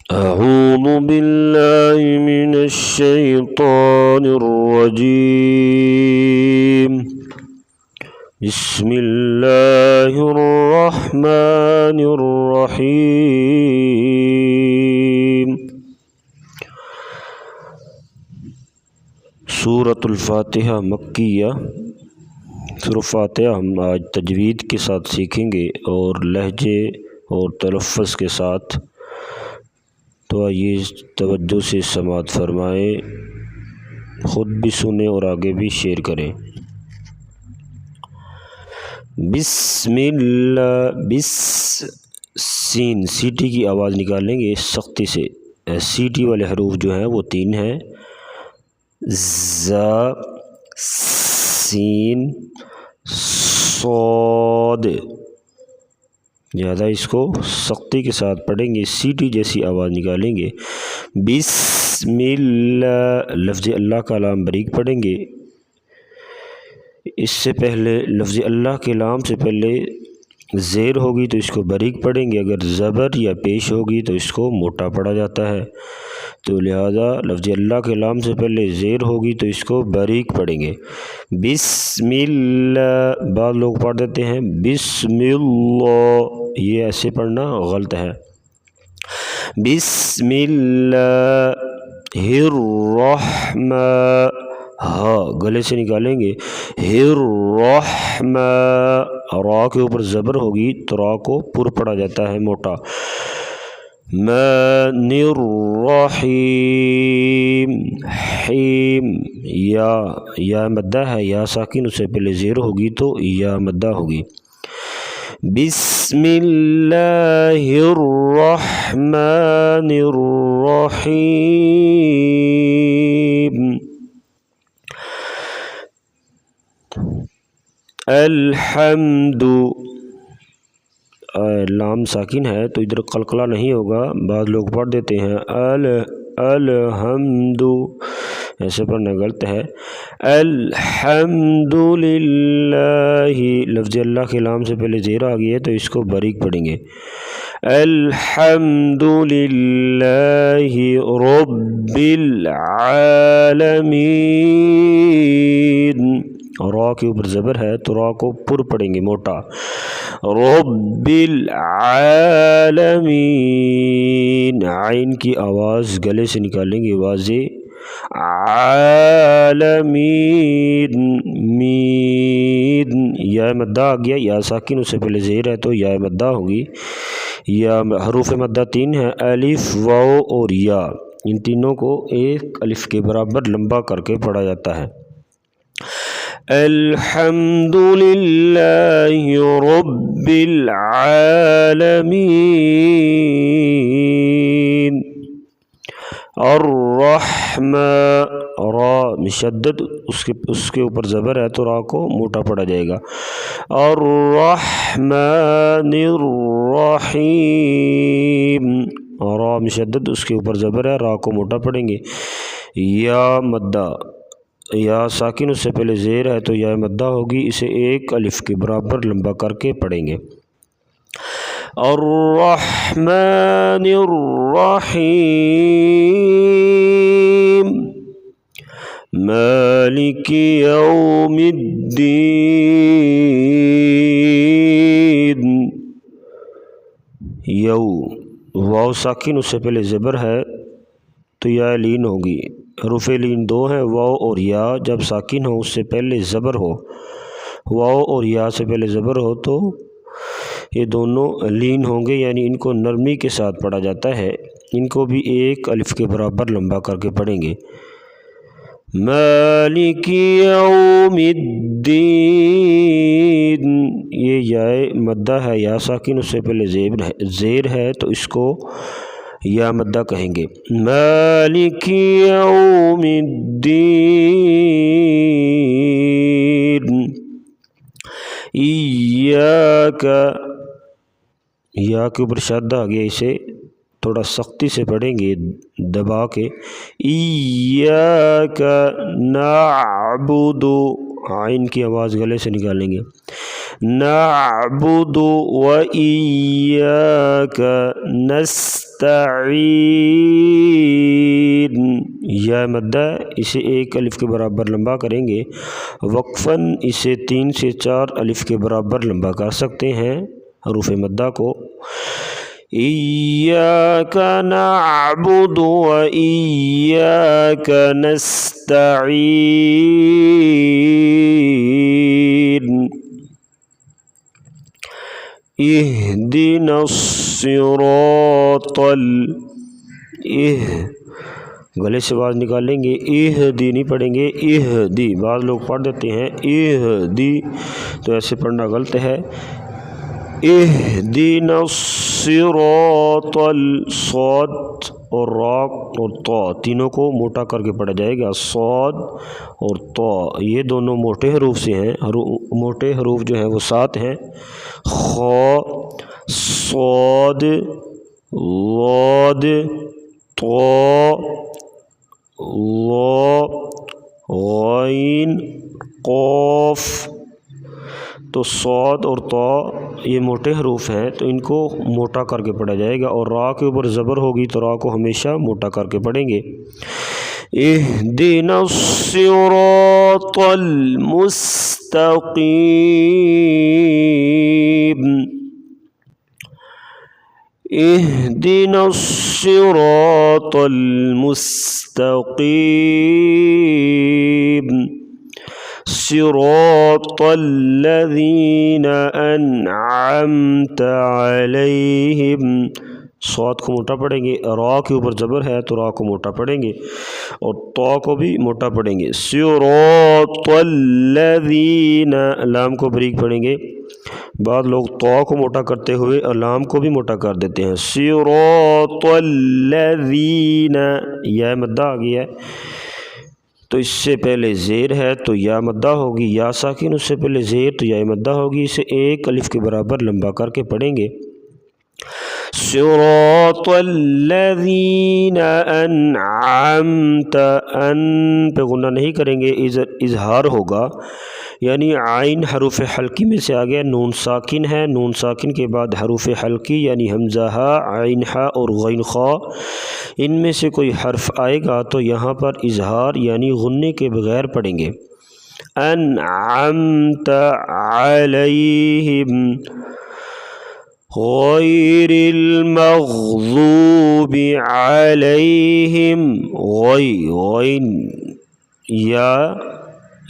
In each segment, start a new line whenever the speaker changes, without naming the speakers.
أعوذ بالله من الشيطان الرجيم. بسم الله الرحمن الرحيم. سورۃ الفاتحہ مکیہ. سورۃ فاتحہ ہم آج تجوید کے ساتھ سیکھیں گے اور لہجے اور تلفظ کے ساتھ. تو آئیے توجہ سے سماعت فرمائیں، خود بھی سنیں اور آگے بھی شیئر کریں. بسم اللہ. بس سین سیٹی کی آواز نکالیں گے سختی سے. سیٹی والے حروف جو ہیں وہ 3 ہیں: زا، سین، صاد. لہذا اس کو سختی کے ساتھ پڑھیں گے، سیٹی جیسی آواز نکالیں گے. بسم اللہ. لفظ اللہ کا لام باریک پڑھیں گے. اس سے پہلے لفظ اللہ کے لام سے پہلے زیر ہوگی تو اس کو باریک پڑھیں گے، اگر زبر یا پیش ہوگی تو اس کو موٹا پڑھا جاتا ہے. تو لہذا لفظ اللہ کے لام سے پہلے زیر ہوگی تو اس کو باریک پڑھیں گے. بسم اللہ. بعض لوگ پڑھ دیتے ہیں بسم اللہ، یہ ایسے پڑھنا غلط ہے. بسم اللہ الرحمن. ہاں گلے سے نکالیں گے. الرحمن. را کے اوپر زبر ہوگی تو را کو پر پڑھا جاتا ہے موٹا. مان الرحیم. حیم. یا مدہ ہے، یا ساکن، اس سے پہلے زیر ہوگی تو یا مدہ ہوگی. بسم اللہ الرحمن الرحیم. الحمد. لام ساکن ہے تو ادھر قلقلہ نہیں ہوگا، بعض لوگ پڑھ دیتے ہیں الحمد، ایسے پڑھنا غلط ہے. الحمد للہ. لفظ اللہ کے لام سے پہلے زیر آ گئی ہے تو اس کو باریک پڑھیں گے. الحمد للہ رب العالمین. را کے اوپر زبر ہے تو را کو پر پڑھیں گے موٹا. رب العالمین. عین کی آواز گلے سے نکالیں گے واضح. عالمین. مید. یا مدہ آ گیا، یا ساکن، اس سے پہلے زیر ہے تو یا مدہ ہوگی. یا حروف مدہ 3 ہے: الف، واو اور یا. ان تینوں کو ایک الف کے برابر لمبا کر کے پڑھا جاتا ہے. الحمد للہ رب العالمین. الرحمن. را مشدد، اس کے اوپر زبر ہے تو را کو موٹا پڑھا جائے گا. الرحمن الرحیم. را مشدد، اس کے اوپر زبر ہے، را کو موٹا پڑھیں گے. یا مدہ، یا ساکن، اس سے پہلے زیر ہے تو یا مدہ ہوگی، اسے ایک الف کے برابر لمبا کر کے پڑھیں گے. الرحمن الرحیم. مالک یوم الدین. واو ساکن، اس سے پہلے زبر ہے تو یا لین ہوگی. حروف لین 2 ہیں: واو اور یا. جب ساکن ہو اس سے پہلے زبر ہو، واو اور یا سے پہلے زبر ہو تو یہ دونوں لین ہوں گے، یعنی ان کو نرمی کے ساتھ پڑھا جاتا ہے. ان کو بھی ایک الف کے برابر لمبا کر کے پڑھیں گے. مالک یوم الدین. یہ یا مدہ ہے، یا ساکن، اس سے پہلے زیر ہے تو اس کو یا مدہ کہیں گے. مالک یوم الدین. ایاک. یا کے اوپر شد آ گیا، اسے تھوڑا سختی سے پڑھیں گے دبا کے. ایاک نعبد. عین کی آواز گلے سے نکالیں گے. نعبد و ایاک نستعین، یا مدہ اسے 1 الف کے برابر لمبا کریں گے، وقفاً اسے 3 سے 4 الف کے برابر لمبا کر سکتے ہیں حروف مدہ کو۔ ایاک نعبد و ایاک نستعین، اہدنا الصراط گلے سے آواز نکالیں گے، اہدی نہیں پڑھیں گے، اہدی، بعض لوگ پڑھ دیتے ہیں اہدی، تو ایسے پڑھنا غلط ہے۔ اہدنا الصراط، صاد اور را اور طا تینوں کو موٹا کر کے پڑھا جائے گا، صاد اور طا یہ دونوں موٹے حروف سے ہیں، موٹے حروف جو ہیں وہ 7 ہیں، خا، صاد، ضاد، طا، ظا، غین، قاف۔ تو صاد اور طا یہ موٹے حروف ہیں، تو ان کو موٹا کر کے پڑھا جائے گا، اور را کے اوپر زبر ہوگی تو را کو ہمیشہ موٹا کر کے پڑھیں گے۔ اہدنا الصراط المستقیم، اہدنا الصراط المستقیم، صراط الذین انعمت علیہم، صاد کو موٹا پڑھیں گے، را کے اوپر زبر ہے تو را کو موٹا پڑھیں گے، اور طا کو بھی موٹا پڑھیں گے، صراط الذین، لام کو بریک پڑھیں گے، بعض لوگ طا کو موٹا کرتے ہوئے لام کو بھی موٹا کر دیتے ہیں، صراط الذین، یا مدہ آ گیا ہے تو اس سے پہلے زیر ہے تو یا مدہ ہوگی، یا ساکن اس سے پہلے زیر تو یا مدہ ہوگی، اسے 1 الف کے برابر لمبا کر کے پڑھیں گے۔ صراط الذین انعمت، ان پہ غنہ نہیں کریں گے، اظہار ہوگا، یعنی عین حروف حلقی میں سے آ گیا، نون ساکن ہے، نون ساکن کے بعد حروف حلقی یعنی حمزہ ہا، عین ہا اور غین خا، ان میں سے کوئی حرف آئے گا تو یہاں پر اظہار یعنی غنے کے بغیر پڑھیں گے۔ انعمت علیہم غیر المغضوب علیہم، غین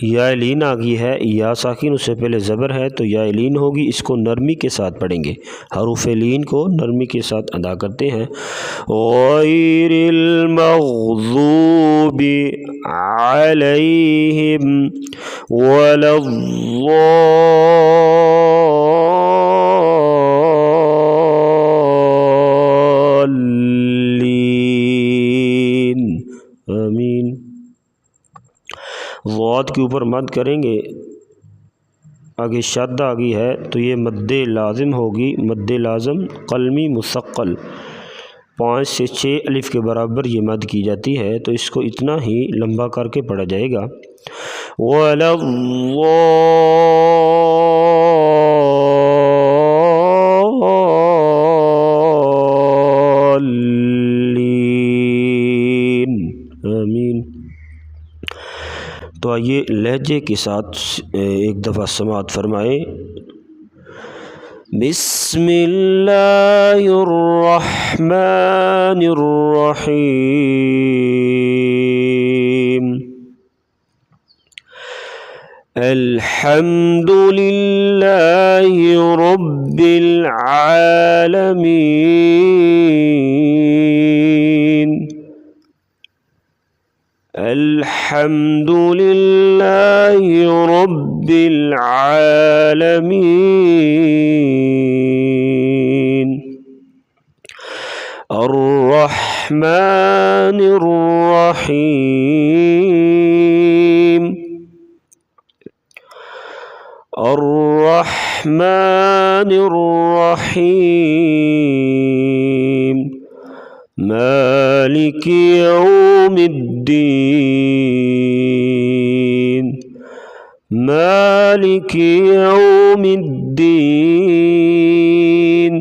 یا لین آ گئی ہے، یا ساکن اس سے پہلے زبر ہے تو یا لین ہوگی، اس کو نرمی کے ساتھ پڑھیں گے، حروف لین کو نرمی کے ساتھ ادا کرتے ہیں، غیر المغضوب علیہم ولا الضالین، آمین۔ ضاد کے اوپر مد کریں گے، آگے شد آ گئی ہے تو یہ مد لازم ہوگی، مد لازم قلمی مثقل، 5 سے 6 الف کے برابر یہ مد کی جاتی ہے، تو اس کو اتنا ہی لمبا کر کے پڑھا جائے گا۔ وَلَا الضالین، آمین۔ تو آئیے لہجے کے ساتھ ایک دفعہ سماعت فرمائیں۔ بسم اللہ الرحمن الرحیم، الحمد للہ رب العالمین، الحمد للہ رب العالمین، الرحمن الرحیم، الرحمن الرحیم، مالک یوم الدین، مالک یوم الدین، الدين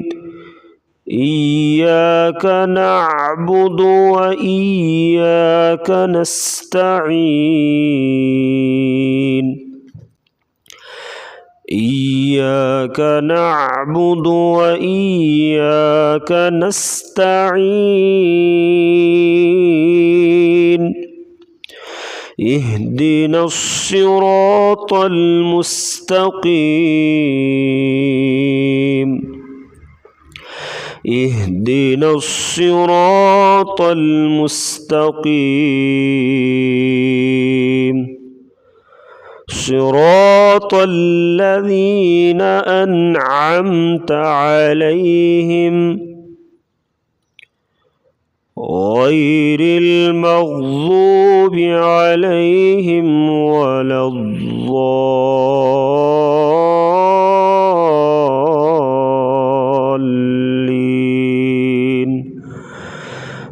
إياك نعبد وإياك نستعين إياك نعبد وإياك نستعين اهدنا الصراط المستقيم اهدنا الصراط المستقيم صراط الذين أنعمت عليهم غير المغضوب عليهم ولا الضالين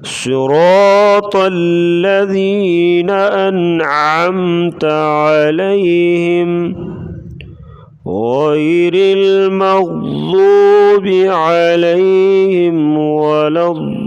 صراط الذين أنعمت عليهم غير المغضوب عليهم ولا الضالين